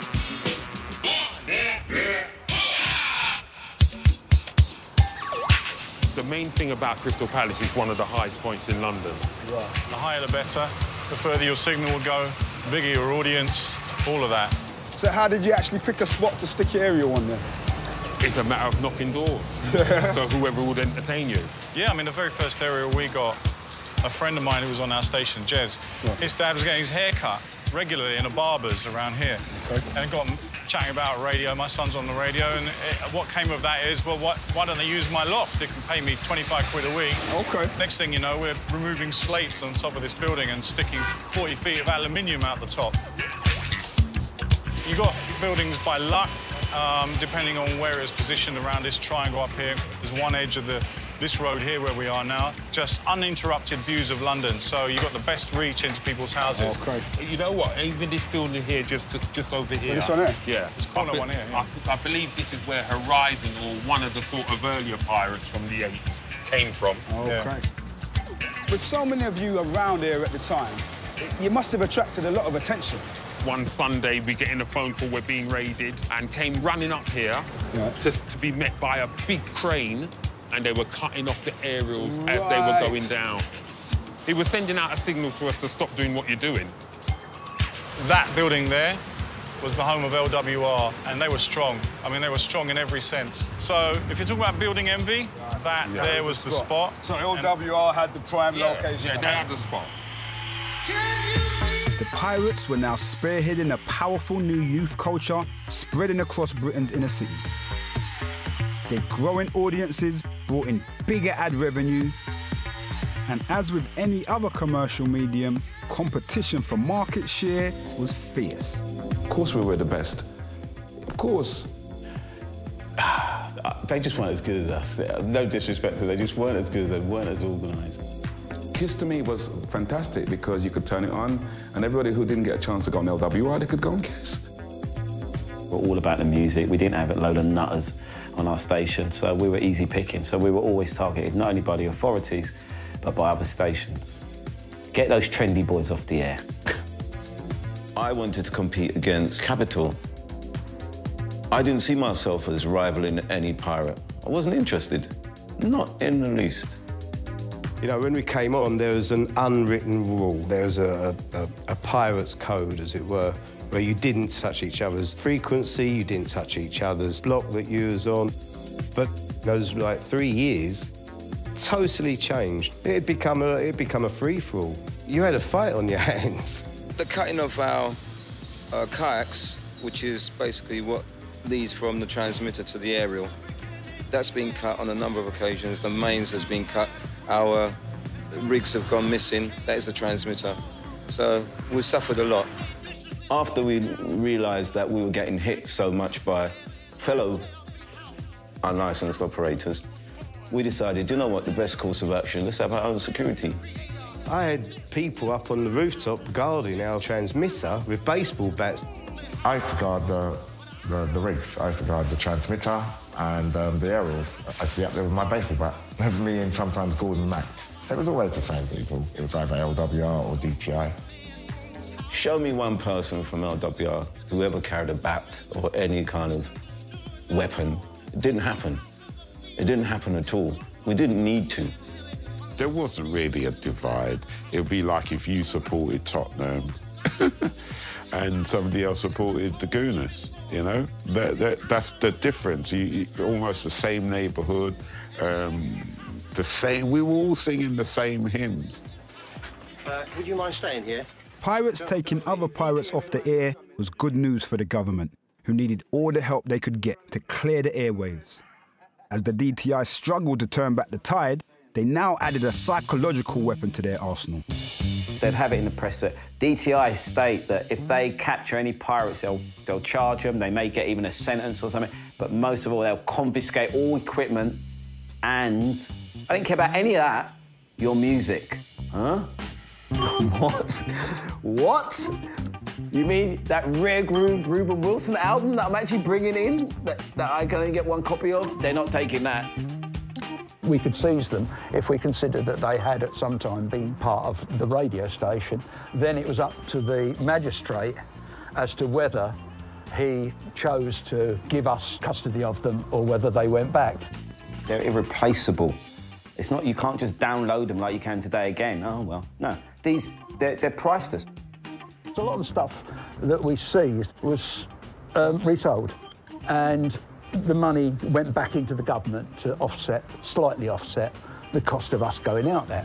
Speaker 1: The main thing about Crystal Palace is one of the highest points in London.
Speaker 9: Right. The higher the better. The further your signal will go, the bigger your audience, all of that.
Speaker 15: So how did you actually pick a spot to stick your aerial on there?
Speaker 1: It's a matter of knocking doors. So whoever would entertain you.
Speaker 9: Yeah, I mean, the very first aerial we got, a friend of mine who was on our station, Jez, his dad was getting his hair cut regularly in a barber's around here. Okay. And got him chatting about radio. My son's on the radio, and what came of that is, well, why don't they use my loft? They can pay me 25 quid a week.
Speaker 15: Okay.
Speaker 9: Next thing you know, we're removing slates on top of this building and sticking 40 feet of aluminium out the top. You got buildings by luck, depending on where it's positioned around this triangle up here. There's one edge of this road here where we are now, just uninterrupted views of London, so you've got the best reach into people's houses.
Speaker 1: Okay. You know what? Even this building here, just over here.
Speaker 15: This one here?
Speaker 1: Yeah.
Speaker 9: This corner one here. Yeah.
Speaker 1: I believe this is where Horizon, or one of the sort of earlier pirates from the 80s, came from.
Speaker 15: Okay. Yeah. With so many of you around here at the time, you must have attracted a lot of attention.
Speaker 1: One Sunday, we get in a phone call, we're being raided, and came running up here to be met by a big crane, and they were cutting off the aerials as they were going down. He was sending out a signal to us to stop doing what you're doing.
Speaker 9: That building there was the home of LWR, and they were strong. I mean, they were strong in every sense. So if you're talking about building envy, that there was the spot.
Speaker 15: So LWR had the prime location.
Speaker 1: Yeah, they had the spot.
Speaker 2: The Pirates were now spearheading a powerful new youth culture spreading across Britain's inner cities. Their growing audiences brought in bigger ad revenue, and as with any other commercial medium, competition for market share was fierce.
Speaker 3: Of course we were the best. Of course. They just weren't as good as us. No disrespect to them, they just weren't as good as they weren't as organised.
Speaker 16: KISS to me was fantastic because you could turn it on and everybody who didn't get a chance to go on LWR, they could go on KISS.
Speaker 17: We're all about the music. We didn't have a load of nutters on our station, so we were easy picking. So we were always targeted, not only by the authorities, but by other stations. Get those trendy boys off the air.
Speaker 3: I wanted to compete against Capital. I didn't see myself as rivaling any pirate. I wasn't interested, not in the least.
Speaker 21: You know, when we came on, there was an unwritten rule. There was a pirate's code, as it were, where you didn't touch each other's frequency, you didn't touch each other's block that you was on. But those, like, 3 years, totally changed. It had become a free-for-all. You had a fight on your hands.
Speaker 23: The cutting of our kayaks, which is basically what leads from the transmitter to the aerial, that's been cut on a number of occasions. The mains has been cut. Our rigs have gone missing. That is the transmitter. So we suffered a lot.
Speaker 3: After we realised that we were getting hit so much by fellow unlicensed operators, we decided, you know what, the best course of action, let's have our own security.
Speaker 21: I had people up on the rooftop guarding our transmitter with baseball bats.
Speaker 25: I used to guard the rigs. I used to guard the transmitter and the aerials. I used to be up there with my baseball bat. Me and sometimes Gordon Mack. It was always the same people. It was either LWR or DTI.
Speaker 3: Show me one person from LWR who ever carried a bat or any kind of weapon. It didn't happen. It didn't happen at all. We didn't need to.
Speaker 10: There wasn't really a divide. It would be like if you supported Tottenham and somebody else supported the Gooners, you know? That's the difference. Almost the same neighbourhood, we were all singing the same hymns.
Speaker 21: Would you mind staying here?
Speaker 2: Pirates taking other pirates off the air was good news for the government, who needed all the help they could get to clear the airwaves. As the DTI struggled to turn back the tide, they now added a psychological weapon to their arsenal.
Speaker 17: They'd have it in the press that DTI state that if they capture any pirates, they'll charge them, they may get even a sentence or something, but most of all, they'll confiscate all equipment and, I didn't care about any of that, your music. Huh? What? What? You mean that Rare Groove Ruben Wilson album that I'm actually bringing in, that I can only get one copy of? They're not taking that.
Speaker 5: We could seize them if we considered that they had at some time been part of the radio station. Then it was up to the magistrate as to whether he chose to give us custody of them or whether they went back.
Speaker 17: They're irreplaceable. It's not, you can't just download them like you can today again. Oh, well, no. They're priceless.
Speaker 5: So a lot of the stuff that we seized was resold, and the money went back into the government to slightly offset the cost of us going out there.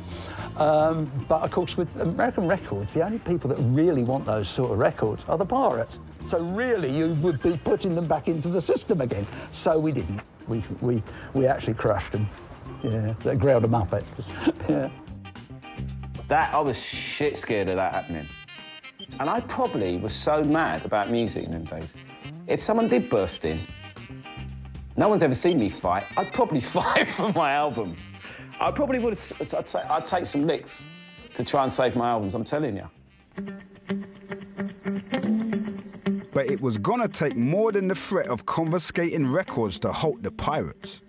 Speaker 5: But of course, with American records, the only people that really want those sort of records are the pirates. So really, you would be putting them back into the system again. So we didn't. We actually crushed them. Yeah, they ground them up. Yeah.
Speaker 17: I was shit scared of that happening. And I probably was so mad about music in them days. If someone did burst in, no one's ever seen me fight, I'd probably fight for my albums. I probably would. I'd take some licks to try and save my albums, I'm telling you.
Speaker 2: But it was gonna take more than the threat of confiscating records to halt the pirates.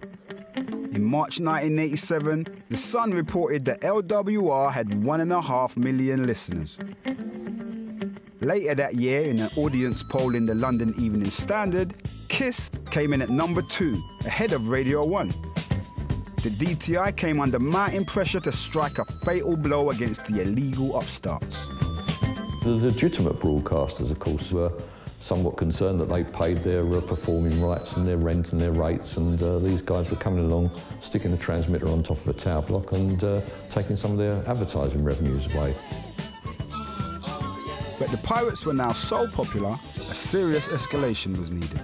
Speaker 2: In March 1987, The Sun reported that LWR had 1.5 million listeners. Later that year, in an audience poll in the London Evening Standard, Kiss came in at #2, ahead of Radio 1. The DTI came under mounting pressure to strike a fatal blow against the illegal upstarts.
Speaker 7: The legitimate broadcasters, of course, were somewhat concerned that they paid their performing rights and their rent and their rates, and these guys were coming along, sticking the transmitter on top of a tower block and taking some of their advertising revenues away.
Speaker 2: But the pirates were now so popular, a serious escalation was needed.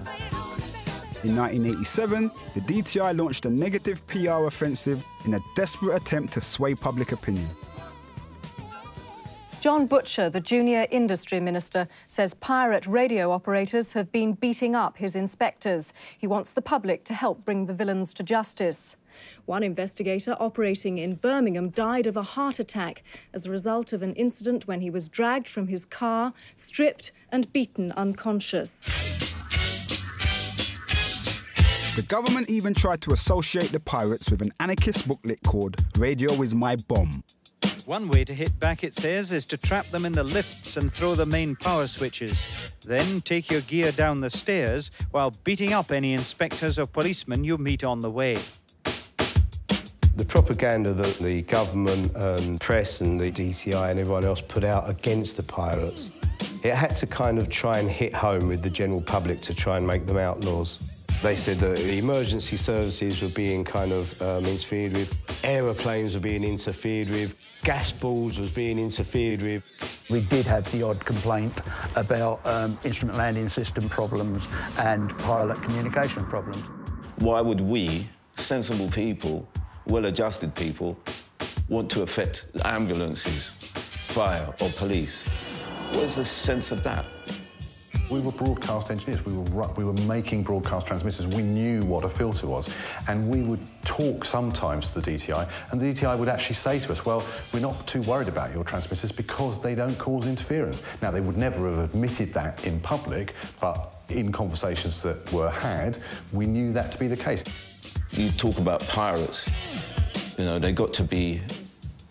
Speaker 2: In 1987, the DTI launched a negative PR offensive in a desperate attempt to sway public opinion.
Speaker 14: John Butcher, the junior industry minister, says pirate radio operators have been beating up his inspectors. He wants the public to help bring the villains to justice. One investigator operating in Birmingham died of a heart attack as a result of an incident when he was dragged from his car, stripped and beaten unconscious.
Speaker 2: The government even tried to associate the pirates with an anarchist booklet called Radio Is My Bomb.
Speaker 19: One way to hit back, it says, is to trap them in the lifts and throw the main power switches. Then take your gear down the stairs while beating up any inspectors or policemen you meet on the way.
Speaker 21: The propaganda that the government and press and the DTI and everyone else put out against the pirates, it had to kind of try and hit home with the general public to try and make them outlaws. They said that the emergency services were being kind of interfered with, aeroplanes were being interfered with, gas balls was being interfered with.
Speaker 5: We did have the odd complaint about instrument landing system problems and pilot communication problems.
Speaker 3: Why would we, sensible people, well-adjusted people, want to affect ambulances, fire or police? Where's the sense of that?
Speaker 6: We were broadcast engineers. We were making broadcast transmitters. We knew what a filter was. And we would talk sometimes to the DTI, and the DTI would actually say to us, well, we're not too worried about your transmitters because they don't cause interference. Now, they would never have admitted that in public, but in conversations that were had, we knew that to be the case.
Speaker 3: You talk about pirates. You know, they got to be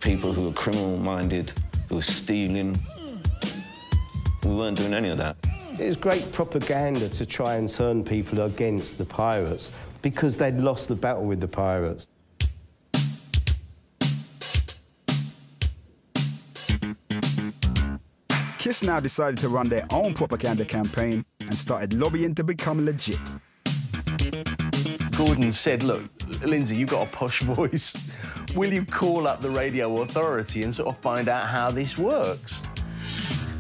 Speaker 3: people who were criminal-minded, who were stealing. We weren't doing any of that.
Speaker 21: It was great propaganda to try and turn people against the pirates because they'd lost the battle with the pirates.
Speaker 2: Kiss now decided to run their own propaganda campaign and started lobbying to become legit.
Speaker 20: Gordon said, look, Lindsay, you've got a posh voice. Will you call up the radio authority and sort of find out how this works?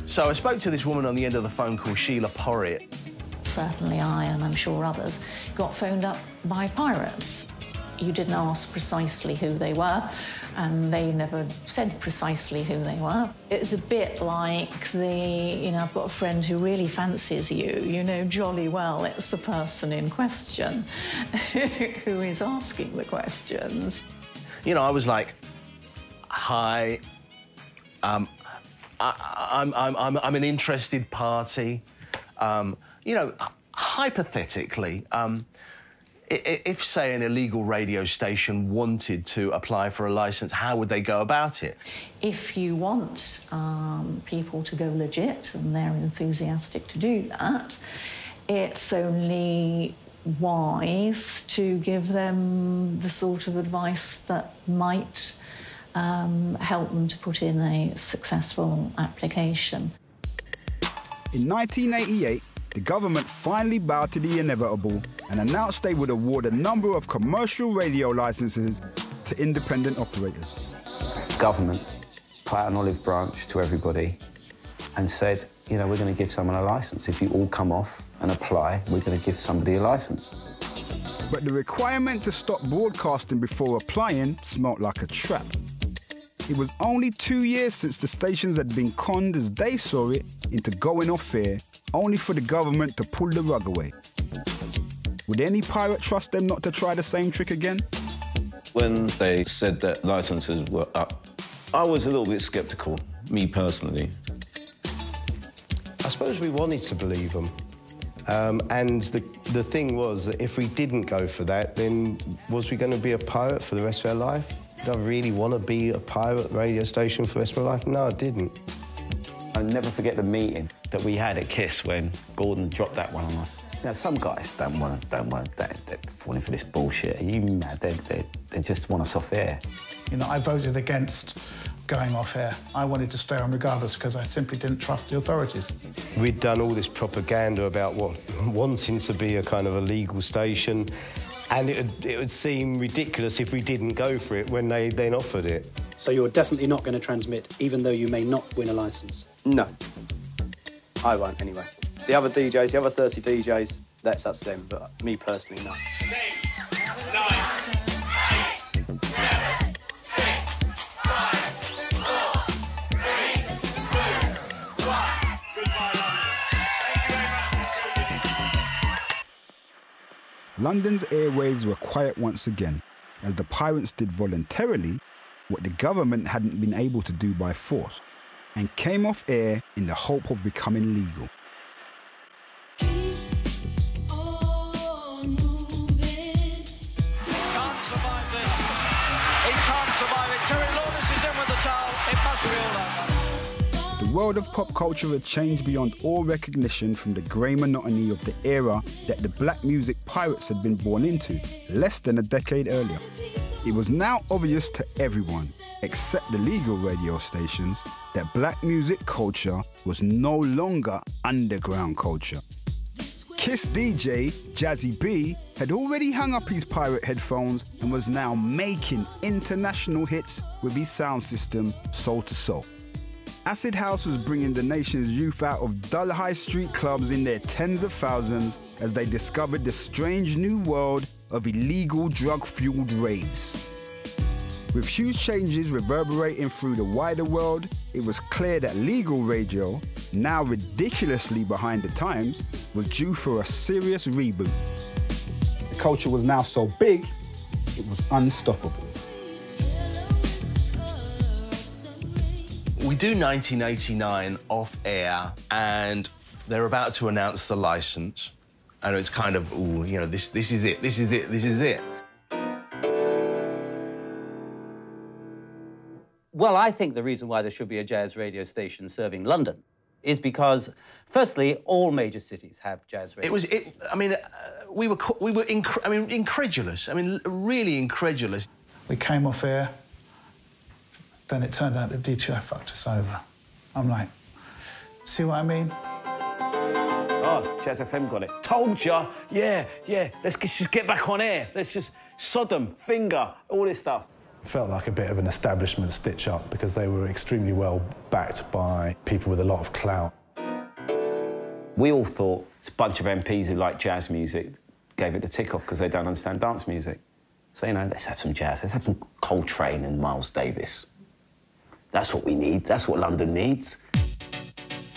Speaker 20: So I spoke to this woman on the end of the phone called Sheila Porritt.
Speaker 22: Certainly I, and I'm sure others, got phoned up by pirates. You didn't ask precisely who they were, and they never said precisely who they were. It's a bit like I've got a friend who really fancies you, you know jolly well it's the person in question who is asking the questions.
Speaker 20: You know, I was like, hi, I'm an interested party. You know, hypothetically, If, say, an illegal radio station wanted to apply for a licence, how would they go about it?
Speaker 22: If you want people to go legit, and they're enthusiastic to do that, it's only wise to give them the sort of advice that might help them to put in a successful application.
Speaker 2: In 1988, the government finally bowed to the inevitable and announced they would award a number of commercial radio licences to independent operators.
Speaker 17: Government put out an olive branch to everybody and said, you know, we're going to give someone a licence. If you all come off and apply, we're going to give somebody a licence.
Speaker 2: But the requirement to stop broadcasting before applying smelt like a trap. It was only 2 years since the stations had been conned, as they saw it, into going off air, only for the government to pull the rug away. Would any pirate trust them not to try the same trick again?
Speaker 3: When they said that licences were up, I was a little bit sceptical, me personally.
Speaker 21: I suppose we wanted to believe them. And the thing was that if we didn't go for that, then was we going to be a pirate for the rest of our life? Did I really want to be a pirate radio station for the rest of my life? No, I didn't.
Speaker 17: I'll never forget the meeting that we had at KISS when Gordon dropped that one on us. You know, some guys don't want to, they're falling for this bullshit. Are you mad? They just want us off air.
Speaker 4: You know, I voted against going off air. I wanted to stay on regardless because I simply didn't trust the authorities.
Speaker 21: We'd done all this propaganda about wanting to be a kind of a legal station, and it would seem ridiculous if we didn't go for it when they then offered it.
Speaker 8: So you're definitely not going to transmit, even though you may not win a licence?
Speaker 12: No. I won't, anyway. The other DJs, the other 30 DJs, that's up to them, but me personally, no.
Speaker 11: 10, 9, 8, 7, 6, 5, 4, 3, 2, 1. Goodbye, London.
Speaker 2: London's airwaves were quiet once again, as the pirates did voluntarily what the government hadn't been able to do by force, and came off air in the hope of becoming legal. The world of pop culture had changed beyond all recognition from the grey monotony of the era that the black music pirates had been born into less than a decade earlier. It was now obvious to everyone, except the legal radio stations, that black music culture was no longer underground culture. KISS DJ, Jazzy B, had already hung up his pirate headphones and was now making international hits with his sound system, Soul to Soul. Acid House was bringing the nation's youth out of dull high street clubs in their tens of thousands as they discovered the strange new world of illegal drug-fueled raves. With huge changes reverberating through the wider world, it was clear that legal radio, now ridiculously behind the times, was due for a serious reboot. The culture was now so big, it was unstoppable.
Speaker 20: We do 1989 off air, and they're about to announce the licence, and it's kind of, ooh, you know, this is it, this is it, this is it.
Speaker 18: Well, I think the reason why there should be a jazz radio station serving London is because, firstly, all major cities have jazz radio.
Speaker 20: We were incredulous. I mean, really incredulous.
Speaker 4: We came off air, then it turned out that DTI fucked us over. I'm like, see what I mean?
Speaker 17: Oh, Jazz FM got it. Told ya, yeah, let's just get back on air. Let's just Sodom, finger, all this stuff.
Speaker 6: Felt like a bit of an establishment stitch-up because they were extremely well backed by people with a lot of clout.
Speaker 17: We all thought it's a bunch of MPs who like jazz music gave it the tick-off because they don't understand dance music. So, you know, let's have some jazz, let's have some Coltrane and Miles Davis. That's what we need, that's what London needs.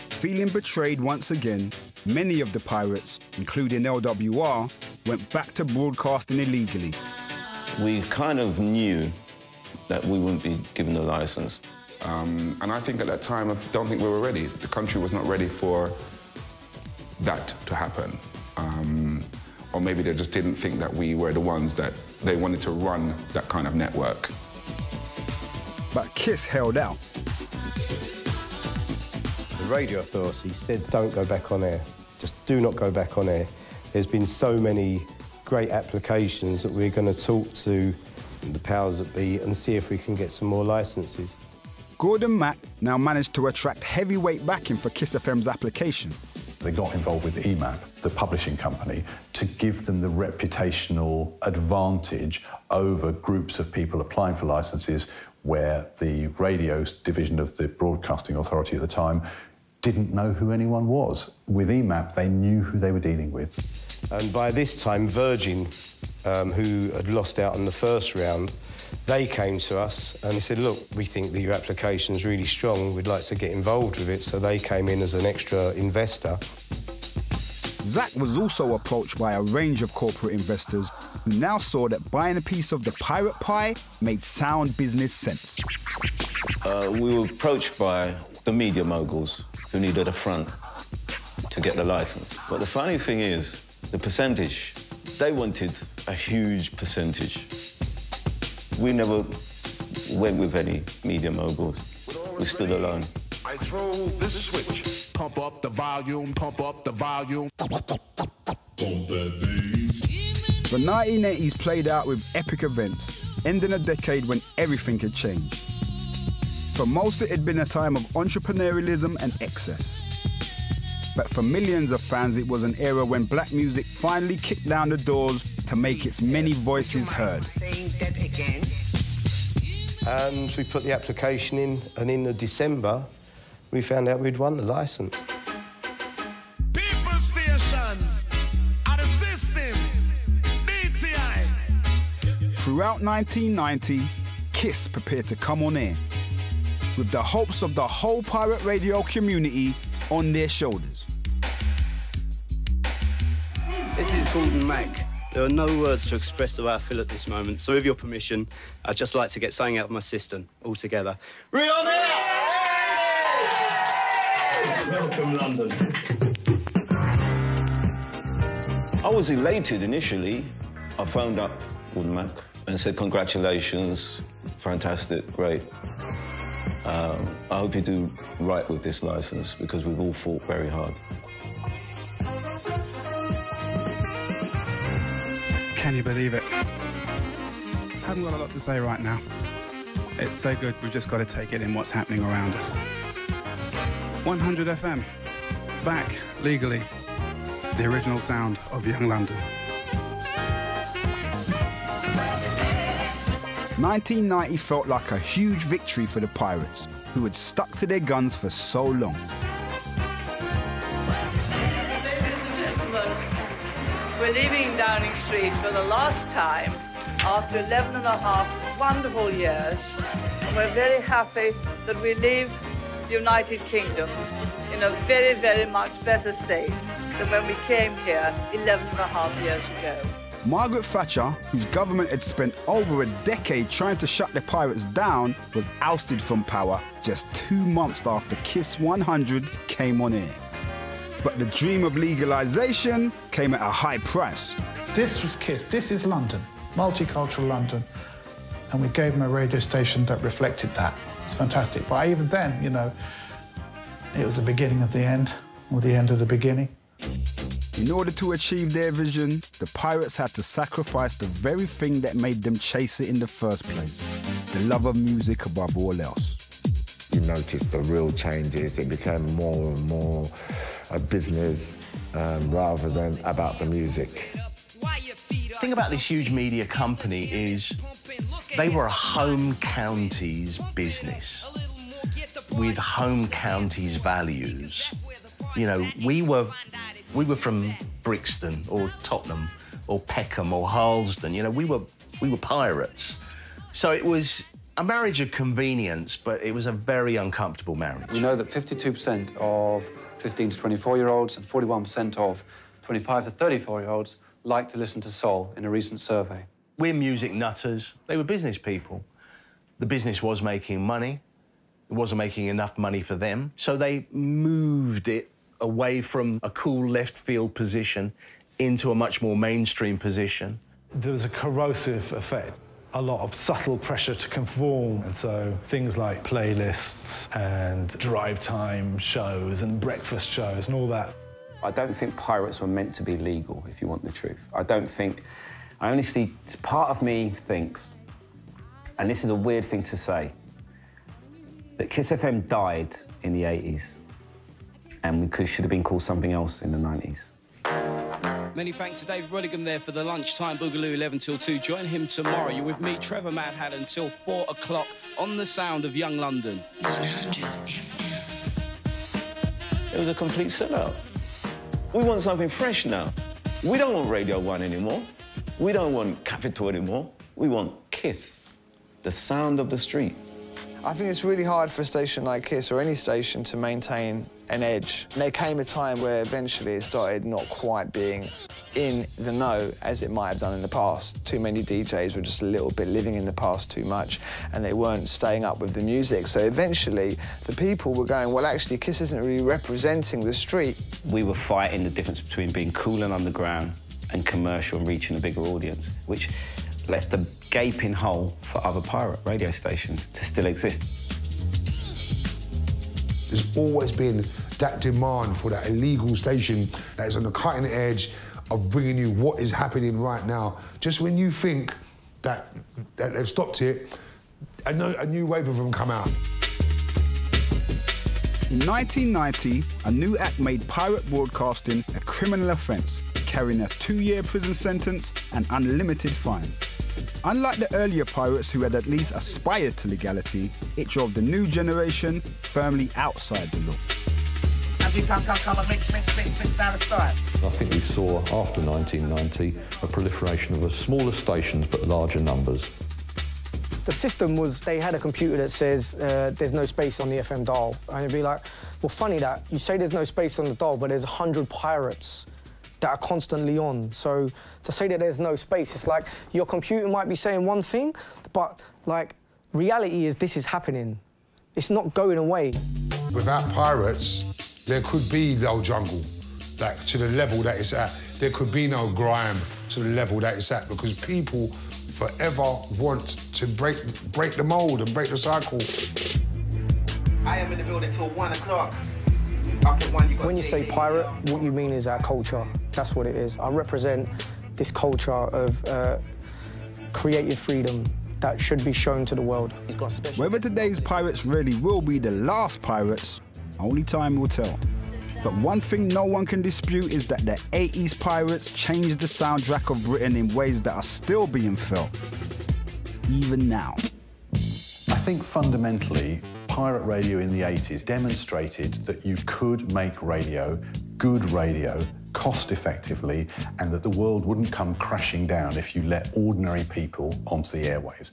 Speaker 2: Feeling betrayed once again, many of the pirates, including LWR, went back to broadcasting illegally.
Speaker 3: We kind of knew that we wouldn't be given the licence.
Speaker 16: And I think at that time, I don't think we were ready. The country was not ready for that to happen. Or maybe they just didn't think that we were the ones that they wanted to run that kind of network.
Speaker 2: But KISS held out.
Speaker 21: The radio authority said, don't go back on air. Just do not go back on air. There's been so many great applications that we're going to talk to the powers that be and see if we can get some more licences.
Speaker 2: Gordon Mack now managed to attract heavyweight backing for KISS FM's application.
Speaker 6: They got involved with EMAP, the publishing company, to give them the reputational advantage over groups of people applying for licences where the radio division of the Broadcasting Authority at the time didn't know who anyone was. With EMAP, they knew who they were dealing with.
Speaker 21: And by this time, Virgin, who had lost out in the first round, they came to us and they said, look, we think that your application's really strong, we'd like to get involved with it, so they came in as an extra investor.
Speaker 2: Zach was also approached by a range of corporate investors who now saw that buying a piece of the pirate pie made sound business sense.
Speaker 3: We were approached by the media moguls who needed a front to get the license. But the funny thing is, the percentage, they wanted a huge percentage. We never went with any media moguls. We stood alone.
Speaker 1: I throw this switch. Pump up the volume, pump up the volume.
Speaker 2: The 1980s played out with epic events, ending a decade when everything had changed. For most, it had been a time of entrepreneurialism and excess. But for millions of fans, it was an era when black music finally kicked down the doors to make its many voices heard.
Speaker 21: And we put the application in, and in December, we found out we'd won the licence.
Speaker 1: People station, at the system, DTI.
Speaker 2: Throughout 1990, KISS prepared to come on air, with the hopes of the whole pirate radio community on their shoulders.
Speaker 12: This is Gordon Mack. There are no words to express the way I feel at this moment, so with your permission, I'd just like to get something out of my system altogether. Rihanna! Welcome, London.
Speaker 3: I was elated initially. I phoned up Gordon Mack and said, congratulations, fantastic, great. I hope you do right with this licence because we've all fought very hard.
Speaker 9: Can you believe it? I haven't got a lot to say right now. It's so good, we've just got to take it in what's happening around us. 100 FM, back legally, the original sound of young London.
Speaker 2: 1990 felt like a huge victory for the Pirates, who had stuck to their guns for so long.
Speaker 11: Ladies and gentlemen, we're leaving Downing Street for the last time after 11 and a half wonderful years, and we're very happy that we leave the United Kingdom in a very, very much better state than when we came here 11 and a half years ago.
Speaker 2: Margaret Thatcher, whose government had spent over a decade trying to shut the Pirates down, was ousted from power just 2 months after KISS 100 came on air. But the dream of legalisation came at a high price.
Speaker 4: This was KISS. This is London, multicultural London. And we gave them a radio station that reflected that. It's fantastic. But even then, you know, it was the beginning of the end, or the end of the beginning.
Speaker 2: In order to achieve their vision, the Pirates had to sacrifice the very thing that made them chase it in the first place, the love of music above all else.
Speaker 25: You noticed the real changes. It became more and more a business rather than about the music.
Speaker 20: The thing about this huge media company is they were a home counties business with home counties values. You know, we were from Brixton or Tottenham or Peckham or Harlesden. You know, we were pirates. So it was a marriage of convenience, but it was a very uncomfortable marriage.
Speaker 13: We know that 52% of 15 to 24-year-olds and 41% of 25 to 34-year-olds like to listen to soul in a recent survey.
Speaker 20: We're music nutters. They were business people. The business was making money. It wasn't making enough money for them. So they moved it away from a cool left field position into a much more mainstream position.
Speaker 7: There was a corrosive effect. A lot of subtle pressure to conform, and so things like playlists and drive time shows and breakfast shows and all that.
Speaker 17: I don't think pirates were meant to be legal, if you want the truth. I honestly, part of me thinks, and this is a weird thing to say, that Kiss FM died in the 80s and we should have been called something else in the 90s.
Speaker 10: Many thanks to Dave Rodigan there for the lunchtime Boogaloo 11 till 2. Join him tomorrow. You're with me, Trevor Madhad, until 4 o'clock on the sound of Young London.
Speaker 3: 100 FM. It was a complete sellout. We want something fresh now. We don't want Radio 1 anymore. We don't want Capital anymore. We want Kiss, the sound of the street.
Speaker 15: I think it's really hard for a station like Kiss or any station to maintain an edge. And there came a time where eventually it started not quite being in the know as it might have done in the past. Too many DJs were just a little bit living in the past too much and they weren't staying up with the music. So eventually the people were going, well, actually, Kiss isn't really representing the street.
Speaker 17: We were fighting the difference between being cool and underground and commercial and reaching a bigger audience, which left a gaping hole for other pirate radio stations to still exist.
Speaker 23: There's always been that demand for that illegal station that is on the cutting edge of bringing you what is happening right now. Just when you think that they've stopped it, a new wave of them come out.
Speaker 2: In 1990, a new act made pirate broadcasting a criminal offence, carrying a 2-year prison sentence and unlimited fines. Unlike the earlier pirates who had at least aspired to legality, it drove the new generation firmly outside the law.
Speaker 24: Come on, mix down the style.
Speaker 26: I think we saw, after 1990, a proliferation of smaller stations but larger numbers.
Speaker 27: The system was, they had a computer that says there's no space on the FM dial. And it'd be like, well, funny that, you say there's no space on the dial, but there's 100 pirates that are constantly on. So to say that there's no space, it's like your computer might be saying one thing, but like reality is this is happening. It's not going away.
Speaker 23: Without pirates, there could be no jungle, like to the level that it's at. There could be no grime to the level that it's at because people forever want to break the mold and break the cycle.
Speaker 24: I am in the building till 1 o'clock.
Speaker 27: When you say pirate, what you mean is our culture. That's what it is. I represent this culture of creative freedom that should be shown to the world.
Speaker 2: Whether today's pirates really will be the last pirates, only time will tell. But one thing no one can dispute is that the 80s pirates changed the soundtrack of Britain in ways that are still being felt, even now.
Speaker 6: I think fundamentally, pirate radio in the 80s demonstrated that you could make radio, good radio, cost-effectively, and that the world wouldn't come crashing down if you let ordinary people onto the airwaves.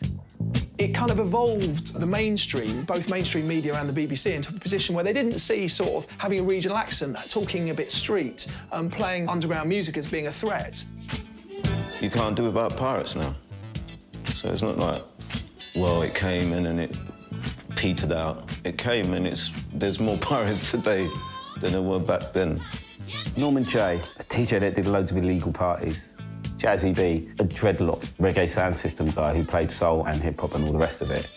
Speaker 28: It kind of evolved the mainstream, both mainstream media and the BBC, into a position where they didn't see sort of having a regional accent, talking a bit street, playing underground music as being a threat.
Speaker 3: You can't do without pirates now. So it's not like, well, it came in and it petered out. It came and there's more pirates today than there were back then.
Speaker 17: Norman J, a DJ that did loads of illegal parties. Jazzy B, a dreadlock reggae sound system guy who played soul and hip-hop and all the rest of it.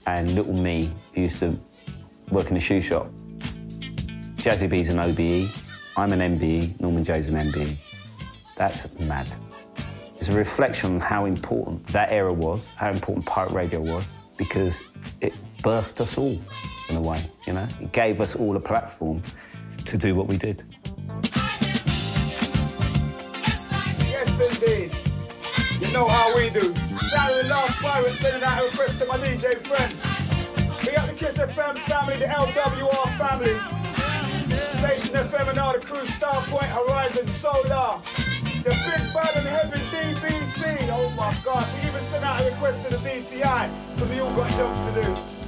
Speaker 17: And little me, who used to work in a shoe shop. Jazzy B's an OBE, I'm an MBE, Norman J's an MBE. That's mad. It's a reflection on how important that era was, how important pirate radio was, because it birthed us all, in a way, you know? It gave us all a platform to do what we did.
Speaker 29: Yes, indeed. You know how we do. Saturday Last Pirate sending out a request to my DJ friends. We got the Kiss FM family, the LWR family. Station FM and all the crew, Starpoint, Horizon, Solar. The Big Bad and Heavy DBC. Oh my God, we even sent out a request to the DTI, because we all got jobs to do.